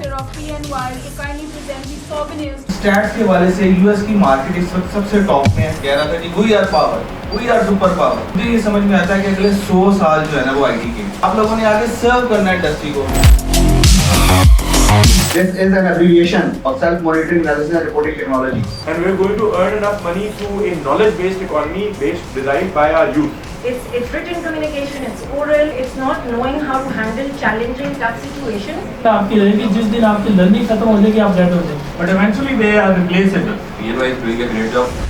director of PNY to kindly present the souvenirs. Stats के वाले से यूएस की मार्केट इस वक्त सबसे टॉप में है। कह रहा था कि we are power, we are super power. मुझे ये समझ में आता है कि अगले 100 साल जो है ना वो आईटी के आप लोगों ने आगे सर्व करना है इंडस्ट्री को। This is an abbreviation of self-monitoring analysis and reporting technology. And we are going to earn enough money through a knowledge-based economy designed by our youth. It's written communication, it's oral, it's not knowing how to handle challenging, tough situations. आपकी रहेगी जिस दिन आपकी learning खत्म हो जाएगी आप dead हो जाएंगे। But eventually they are replaceable. PNY is doing a great job.